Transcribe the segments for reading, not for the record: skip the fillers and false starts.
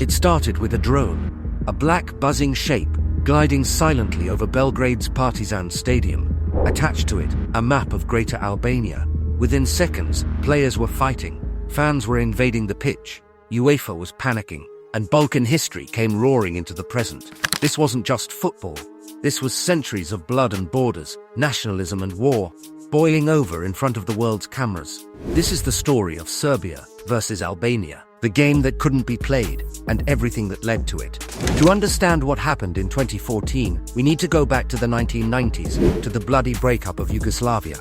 It started with a drone, a black buzzing shape gliding silently over Belgrade's Partizan Stadium. Attached to it, a map of Greater Albania. Within seconds, players were fighting, fans were invading the pitch, UEFA was panicking, and Balkan history came roaring into the present. This wasn't just football. This was centuries of blood and borders, nationalism and war, boiling over in front of the world's cameras. This is the story of Serbia versus Albania, the game that couldn't be played, and everything that led to it. To understand what happened in 2014, we need to go back to the 1990s, to the bloody breakup of Yugoslavia.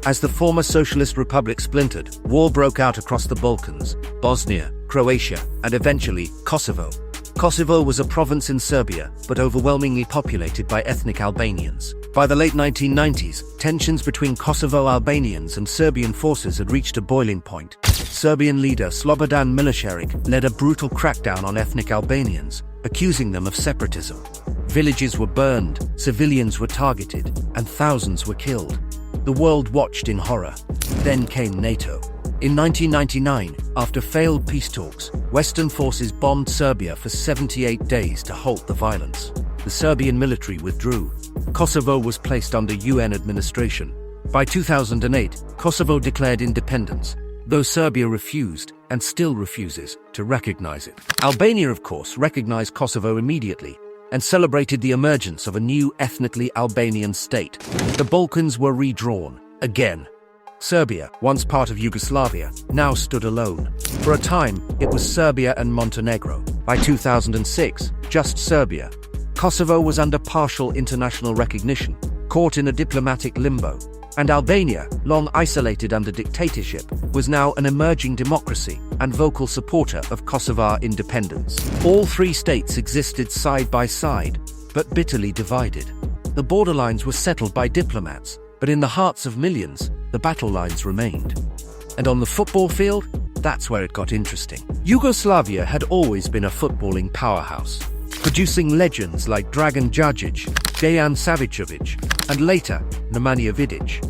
As the former socialist republic splintered, war broke out across the Balkans, Bosnia, Croatia, and eventually Kosovo. Kosovo was a province in Serbia, but overwhelmingly populated by ethnic Albanians. By the late 1990s, tensions between Kosovo Albanians and Serbian forces had reached a boiling point. Serbian leader Slobodan Milosevic led a brutal crackdown on ethnic Albanians, accusing them of separatism. Villages were burned, civilians were targeted, and thousands were killed. The world watched in horror. Then came NATO. In 1999, after failed peace talks, Western forces bombed Serbia for 78 days to halt the violence. The Serbian military withdrew. Kosovo was placed under UN administration. By 2008, Kosovo declared independence, though Serbia refused, and still refuses, to recognize it. Albania, of course, recognized Kosovo immediately, and celebrated the emergence of a new ethnically Albanian state. The Balkans were redrawn, again. Serbia, once part of Yugoslavia, now stood alone. For a time, it was Serbia and Montenegro. By 2006, just Serbia. Kosovo was under partial international recognition, caught in a diplomatic limbo. And Albania, long isolated under dictatorship, was now an emerging democracy and vocal supporter of Kosovar independence. All three states existed side by side, but bitterly divided. The borderlines were settled by diplomats, but in the hearts of millions, the battle lines remained. And on the football field, that's where it got interesting. Yugoslavia had always been a footballing powerhouse, producing legends like Dragan Djadjic, Dejan Savicevic, and later, Nemanja Vidic.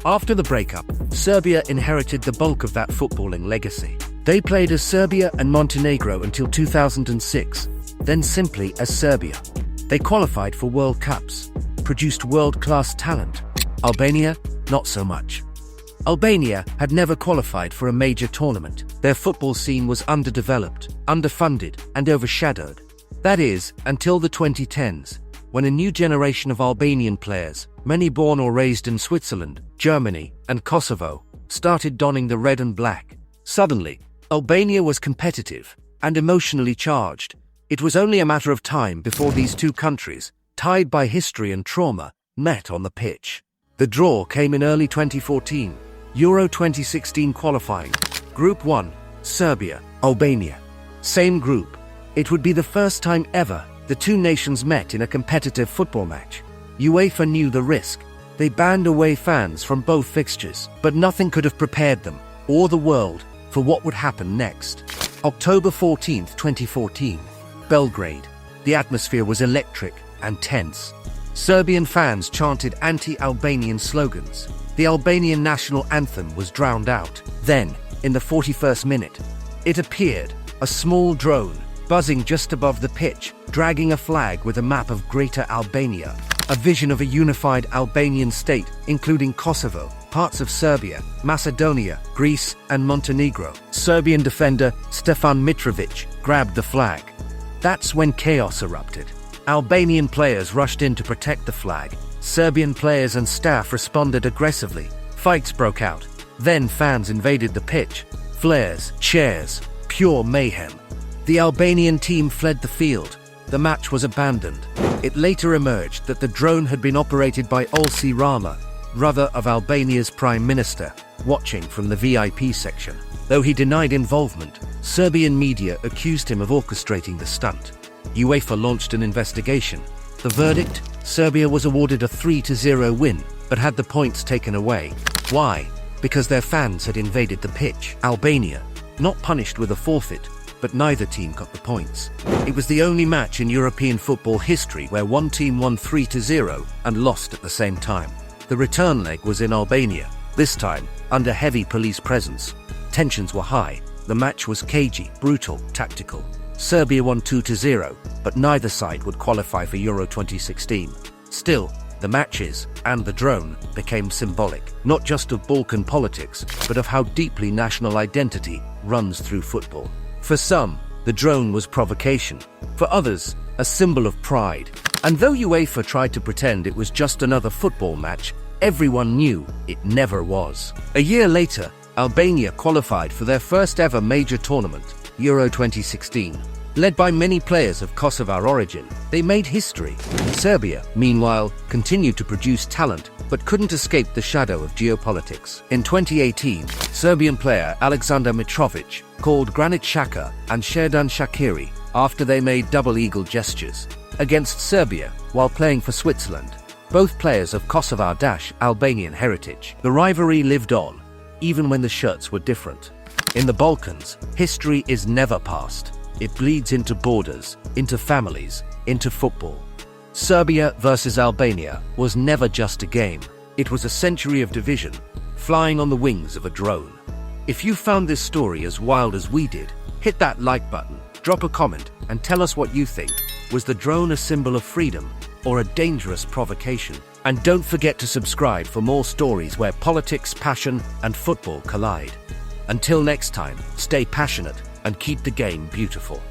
After the breakup, Serbia inherited the bulk of that footballing legacy. They played as Serbia and Montenegro until 2006, then simply as Serbia. They qualified for World Cups, produced world-class talent. Albania, not so much. Albania had never qualified for a major tournament. Their football scene was underdeveloped, underfunded, and overshadowed. That is, until the 2010s, when a new generation of Albanian players, many born or raised in Switzerland, Germany, and Kosovo, started donning the red and black. Suddenly, Albania was competitive and emotionally charged. It was only a matter of time before these two countries, tied by history and trauma, met on the pitch. The draw came in early 2014, Euro 2016 qualifying. Group 1, Serbia, Albania. Same group. It would be the first time ever the two nations met in a competitive football match. UEFA knew the risk. They banned away fans from both fixtures, but nothing could have prepared them, or the world, for what would happen next. October 14, 2014. Belgrade. The atmosphere was electric and tense. Serbian fans chanted anti-Albanian slogans. The Albanian national anthem was drowned out. Then, in the 41st minute, it appeared, a small drone, buzzing just above the pitch, dragging a flag with a map of Greater Albania, a vision of a unified Albanian state, including Kosovo, parts of Serbia, Macedonia, Greece, and Montenegro. Serbian defender Stefan Mitrovic grabbed the flag. That's when chaos erupted. Albanian players rushed in to protect the flag. Serbian players and staff responded aggressively. Fights broke out. Then fans invaded the pitch. Flares, chairs, pure mayhem. The Albanian team fled the field. The match was abandoned. It later emerged that the drone had been operated by Olsi Rama, brother of Albania's prime minister, watching from the VIP section. Though he denied involvement, Serbian media accused him of orchestrating the stunt. UEFA launched an investigation. The verdict? Serbia was awarded a 3-0 win, but had the points taken away. Why? Because their fans had invaded the pitch. Albania, not punished with a forfeit, but neither team got the points. It was the only match in European football history where one team won 3-0 and lost at the same time. The return leg was in Albania, this time under heavy police presence. Tensions were high. The match was cagey, brutal, tactical. Serbia won 2-0, but neither side would qualify for Euro 2016. Still, the matches and the drone became symbolic, not just of Balkan politics, but of how deeply national identity runs through football. For some, the drone was provocation. For others, a symbol of pride. And though UEFA tried to pretend it was just another football match, everyone knew it never was. A year later, Albania qualified for their first ever major tournament, Euro 2016. Led by many players of Kosovar origin, they made history. Serbia, meanwhile, continued to produce talent, but couldn't escape the shadow of geopolitics. In 2018, Serbian player Aleksandar Mitrovic called Granit Xhaka and Xherdan Shaqiri after they made double eagle gestures against Serbia while playing for Switzerland, both players of Kosovar-Albanian heritage. The rivalry lived on, even when the shirts were different. In the Balkans, history is never past. It bleeds into borders, into families, into football. Serbia versus Albania was never just a game. It was a century of division, flying on the wings of a drone. If you found this story as wild as we did, hit that like button, drop a comment, and tell us what you think. Was the drone a symbol of freedom or a dangerous provocation? And don't forget to subscribe for more stories where politics, passion, and football collide. Until next time, stay passionate and keep the game beautiful.